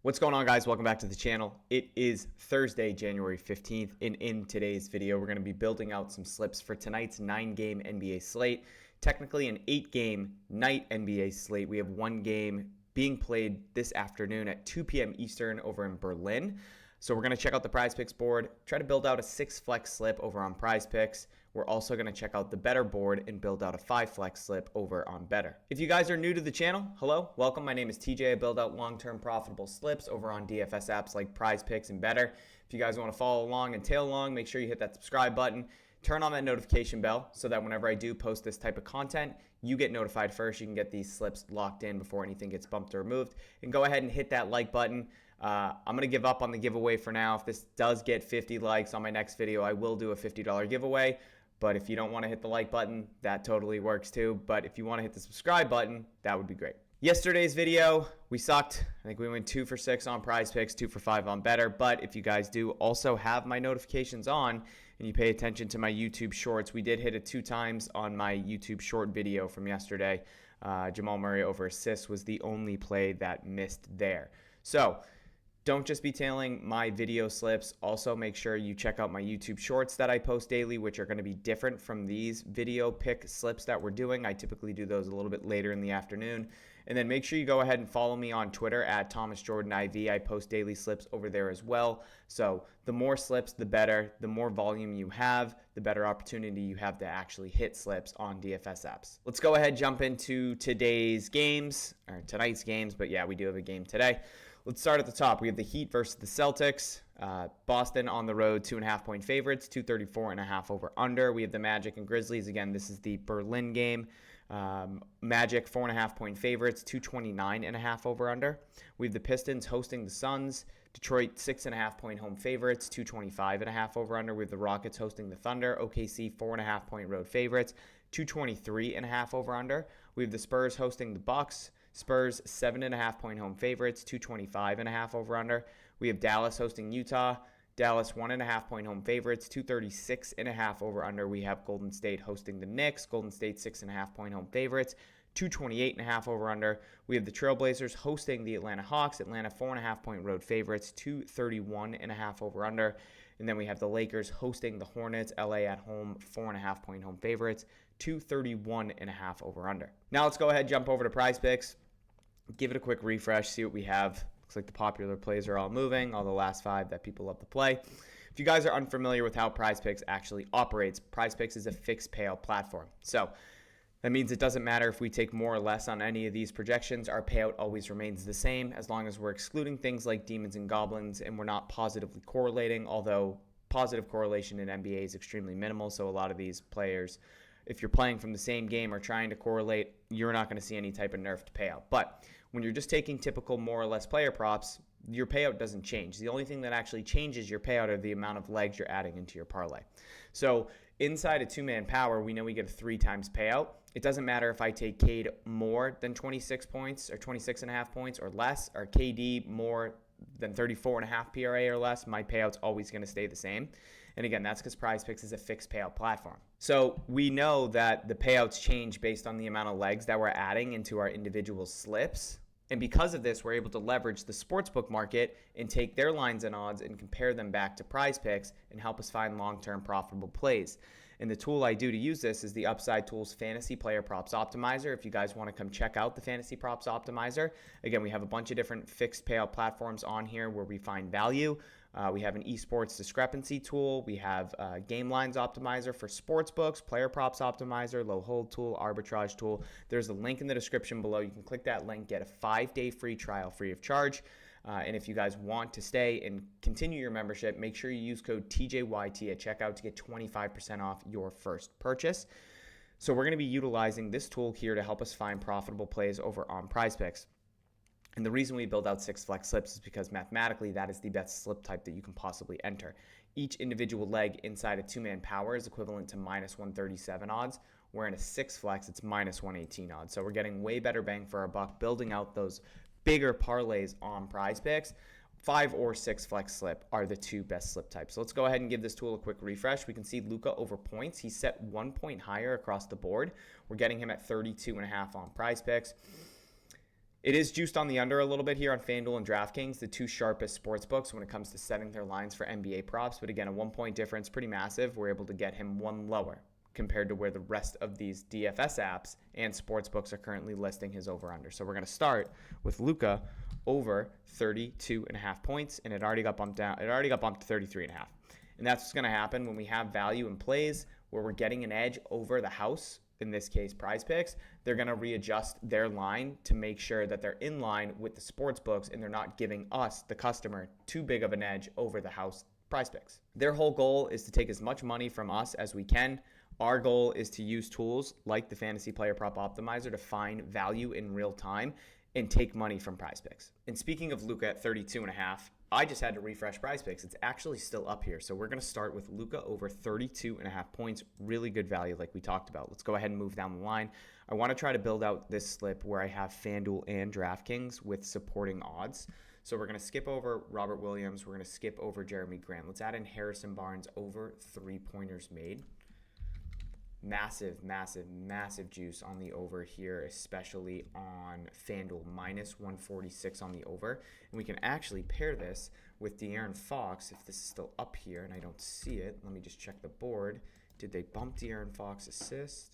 What's going on, guys? Welcome back to the channel. It is Thursday, January 15th, and in today's video, we're going to be building out some slips for tonight's 9-game NBA slate. Technically an 8-game night NBA slate. We have one game being played this afternoon at 2 p.m. Eastern over in Berlin. So we're going to check out the PrizePicks board, try to build out a 6-flex slip over on PrizePicks. We're also going to check out the Betr board and build out a 5-flex slip over on Betr. If you guys are new to the channel, hello, welcome. My name is TJ. I build out long-term profitable slips over on DFS apps like PrizePicks and Betr. If you guys want to follow along and tail along, make sure you hit that subscribe button. Turn on that notification bell so that whenever I do post this type of content, you get notified first. You can get these slips locked in before anything gets bumped or removed. And go ahead and hit that like button. I'm going to give up on the giveaway for now. If this does get 50 likes on my next video, I will do a $50 giveaway. But if you don't want to hit the like button, that totally works too. But if you want to hit the subscribe button, that would be great. Yesterday's video, we sucked. I think we went 2 for 6 on PrizePicks, 2 for 5 on Betr. But if you guys do also have my notifications on and you pay attention to my YouTube shorts, we did hit it 2 times on my YouTube short video from yesterday. Jamal Murray over assists was the only play that missed there. So don't just be tailing my video slips. Also, make sure you check out my YouTube shorts that I post daily, which are going to be different from these video pick slips that we're doing. I typically do those a little bit later in the afternoon. And then make sure you go ahead and follow me on Twitter at ThomasJordanIV. I post daily slips over there as well. So the more slips, the better. The more volume you have, the better opportunity you have to actually hit slips on DFS apps. Let's go ahead and jump into today's games, or tonight's games. But yeah, we do have a game today. Let's start at the top. We have the Heat versus the Celtics. Boston on the road, 2.5-point favorites, 234.5 over under. We have the Magic and Grizzlies. Again, this is the Berlin game. Magic 4.5-point favorites, 229.5 over under. We have the Pistons hosting the Suns. Detroit 6.5-point home favorites, 225.5 over under. We have the Rockets hosting the Thunder. OKC 4.5-point road favorites, 223.5 over under. We have the Spurs hosting the Bucks. Spurs 7.5-point home favorites, 225.5 over under. We have Dallas hosting Utah. Dallas 1.5-point home favorites, 236.5 over under. We have Golden State hosting the Knicks. Golden State 6.5-point home favorites, 228.5 over under. We have the Trailblazers hosting the Atlanta Hawks. Atlanta 4.5-point road favorites, 231.5 over under. And then we have the Lakers hosting the Hornets. LA at home, 4.5-point home favorites, 231.5 over under. Now let's go ahead and jump over to PrizePicks. Give it a quick refresh, see what we have. Looks like the popular plays are all moving, all the last 5 that people love to play. If you guys are unfamiliar with how PrizePicks actually operates, PrizePicks is a fixed payout platform. So that means it doesn't matter if we take more or less on any of these projections. Our payout always remains the same as long as we're excluding things like demons and goblins and we're not positively correlating, although positive correlation in NBA is extremely minimal. So a lot of these players, if you're playing from the same game or trying to correlate, you're not going to see any type of nerfed payout. But when you're just taking typical more or less player props, your payout doesn't change. The only thing that actually changes your payout are the amount of legs you're adding into your parlay. So inside a 2-man power, we know we get a 3 times payout. It doesn't matter if I take Cade more than 26 points or 26.5 points or less, or KD more than 34.5 PRA or less, my payout's always going to stay the same. And again, that's because PrizePicks is a fixed payout platform. So we know that the payouts change based on the amount of legs that we're adding into our individual slips. And because of this, we're able to leverage the sportsbook market and take their lines and odds and compare them back to PrizePicks and help us find long-term profitable plays. And the tool I do to use this is the Upside Tools Fantasy Player Props Optimizer. If you guys want to come check out the Fantasy Props Optimizer, again, we have a bunch of different fixed payout platforms on here where we find value. We have an esports discrepancy tool. We have a game lines optimizer for sports books, player props optimizer, low hold tool, arbitrage tool. There's a link in the description below. You can click that link, get a 5-day free trial free of charge. And if you guys want to stay and continue your membership, make sure you use code TJYT at checkout to get 25% off your first purchase. So we're going to be utilizing this tool here to help us find profitable plays over on PrizePicks. And the reason we build out 6 flex slips is because mathematically that is the best slip type that you can possibly enter. Each individual leg inside a 2-man power is equivalent to minus 137 odds, where in a 6 flex it's minus 118 odds. So we're getting way better bang for our buck building out those bigger parlays on PrizePicks. 5 or 6 flex slip are the 2 best slip types. So let's go ahead and give this tool a quick refresh. We can see Luka over points. He's set 1 point higher across the board. We're getting him at 32.5 on PrizePicks. It is juiced on the under a little bit here on FanDuel and DraftKings, the two sharpest sports books when it comes to setting their lines for NBA props. But again, a 1-point difference, pretty massive. We're able to get him one lower compared to where the rest of these DFS apps and sports books are currently listing his over-under. So we're going to start with Luka over 32.5 points, and it already got bumped down. It already got bumped to 33.5. And that's what's going to happen when we have value in plays where we're getting an edge over the house. In this case, PrizePicks, they're going to readjust their line to make sure that they're in line with the sports books and they're not giving us, the customer, too big of an edge over the house PrizePicks. Their whole goal is to take as much money from us as we can. Our goal is to use tools like the Fantasy Player Prop Optimizer to find value in real time and take money from PrizePicks. And speaking of Luka at 32.5, I just had to refresh PrizePicks. It's actually still up here. So we're going to start with Luka over 32.5 points. Really good value like we talked about. Let's go ahead and move down the line. I want to try to build out this slip where I have FanDuel and DraftKings with supporting odds. So we're going to skip over Robert Williams. We're going to skip over Jeremy Grant. Let's add in Harrison Barnes over 3-pointers made. Massive, massive, massive juice on the over here, especially on FanDuel, minus 146 on the over. And we can actually pair this with De'Aaron Fox if this is still up here and I don't see it. Let me just check the board. Did they bump De'Aaron Fox assist?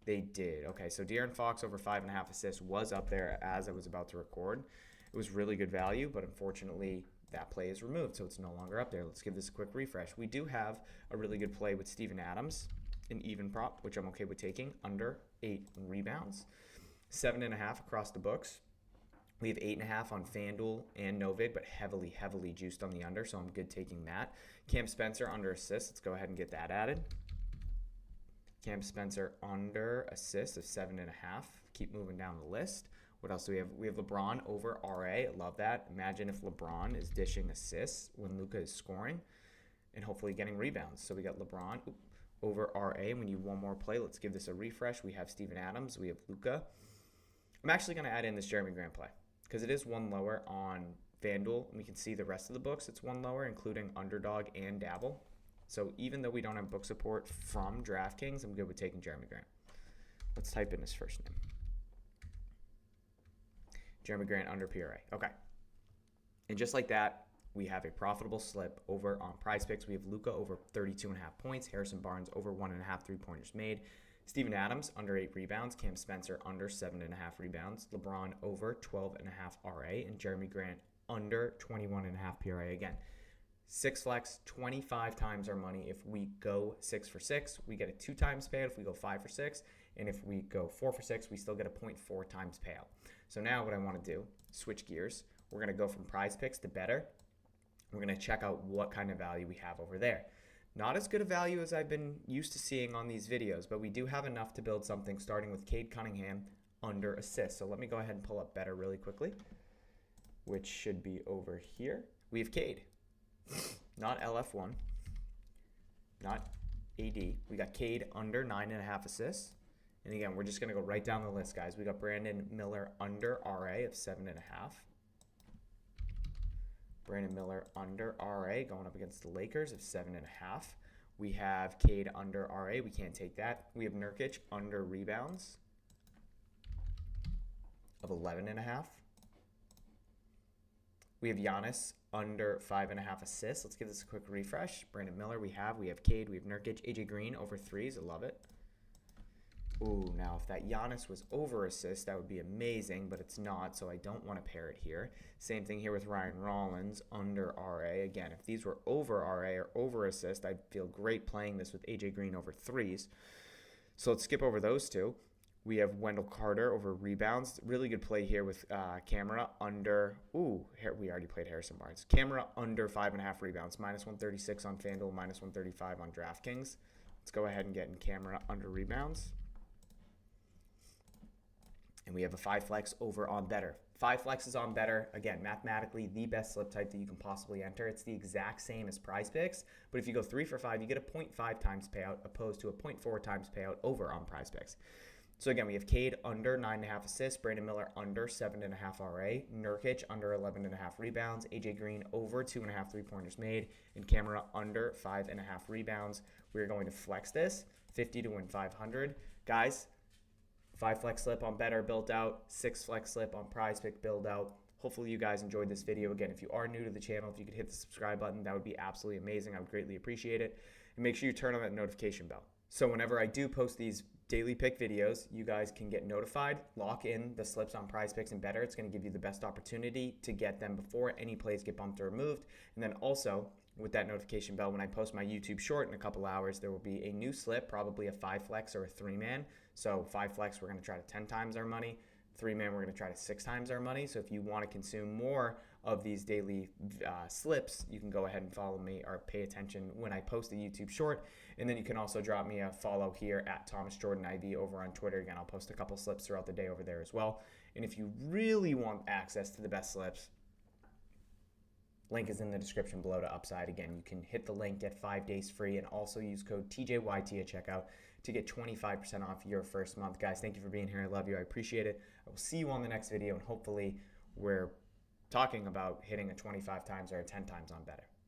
They did. Okay, so De'Aaron Fox over 5.5 assists was up there as I was about to record. It was really good value, but unfortunately that play is removed, so it's no longer up there. Let's give this a quick refresh. We do have a really good play with Steven Adams. An even prop, which I'm okay with taking, under 8 rebounds. 7.5 across the books. We have 8.5 on FanDuel and Novig, but heavily, heavily juiced on the under, so I'm good taking that. Cam Spencer under assists. Let's go ahead and get that added. Cam Spencer under assists of 7.5. Keep moving down the list. What else do we have? We have LeBron over RA. I love that. Imagine if LeBron is dishing assists when Luka is scoring and hopefully getting rebounds. So we got LeBron over RA. We need one more play. Let's give this a refresh. We have Steven Adams. We have Luka. I'm actually going to add in this Jeremy Grant play because it is one lower on FanDuel. And we can see the rest of the books. It's one lower, including Underdog and Dabble. So even though we don't have book support from DraftKings, I'm good with taking Jeremy Grant. Let's type in his first name. Jeremy Grant under PRA. Okay. And just like that, we have a profitable slip over on PrizePicks. We have Luka over 32.5 points. Harrison Barnes over 1.5 3-pointers made. Steven Adams under 8 rebounds. Cam Spencer under 7.5 rebounds. LeBron over 12.5 RA. And Jeremy Grant under 21.5 PRA. Again, 6 flex, 25 times our money. If we go 6 for 6, we get a 2 times payout. If we go 5 for 6, and if we go 4 for 6, we still get a 0.4 times payout. So now what I want to do, switch gears. We're going to go from PrizePicks to Betr. We're going to check out what kind of value we have over there. Not as good a value as I've been used to seeing on these videos, but we do have enough to build something starting with Cade Cunningham under assist. So let me go ahead and pull up Betr really quickly, which should be over here. We have Cade, not LF1, not AD. We got Cade under 9.5 assists. And again, we're just going to go right down the list, guys. We got Brandon Miller under RA of 7.5. Brandon Miller under RA going up against the Lakers of 7.5. We have Cade under RA. We can't take that. We have Nurkic under rebounds of 11.5. We have Giannis under 5.5 assists. Let's give this a quick refresh. Brandon Miller we have Cade, we have Nurkic, AJ Green over 3s. I love it. Ooh, now if that Giannis was over assist, that would be amazing, but it's not, so I don't want to pair it here. Same thing here with Ryan Rollins under RA. Again, if these were over RA or over assist, I'd feel great playing this with AJ Green over 3s. So let's skip over those two. We have Wendell Carter over rebounds. Really good play here with Camera under, we already played Harrison Barnes. Camera under 5.5 rebounds, minus 136 on FanDuel, minus 135 on DraftKings. Let's go ahead and get in Camera under rebounds. And we have a 5 flex over on Betr. 5 flexes on Betr. Again, mathematically the best slip type that you can possibly enter. It's the exact same as PrizePicks, but if you go 3 for 5, you get a 0.5 times payout opposed to a 0.4 times payout over on PrizePicks. So again, we have Cade under 9.5 assists, Brandon Miller under 7.5 RA, Nurkic under 11.5 rebounds, AJ Green over 2.5 3-pointers made, and Camera under 5.5 rebounds. We're going to flex this 50 to win 500. Guys, 5 flex slip on Betr built out, 6 flex slip on PrizePicks built out. Hopefully you guys enjoyed this video. Again, if you are new to the channel, if you could hit the subscribe button, that would be absolutely amazing. I would greatly appreciate it. And make sure you turn on that notification bell. So whenever I do post these daily pick videos, you guys can get notified, lock in the slips on PrizePicks and Betr. It's going to give you the best opportunity to get them before any plays get bumped or removed. And then also with that notification bell, when I post my YouTube short in a couple hours, there will be a new slip, probably a 5 flex or a 3-man. So 5 flex, we're going to try to 10 times our money. 3-man, we're going to try to 6 times our money. So if you want to consume more of these daily slips, you can go ahead and follow me or pay attention when I post a YouTube short. And then you can also drop me a follow here at Thomas Jordan IV over on Twitter. Again, I'll post a couple slips throughout the day over there as well. And if you really want access to the best slips, link is in the description below to Upside. Again, you can hit the link, get 5 days free, and also use code TJYT at checkout to get 25% off your first month. Guys, thank you for being here. I love you. I appreciate it. I will see you on the next video, and hopefully we're talking about hitting a 25 times or a 10 times on Betr.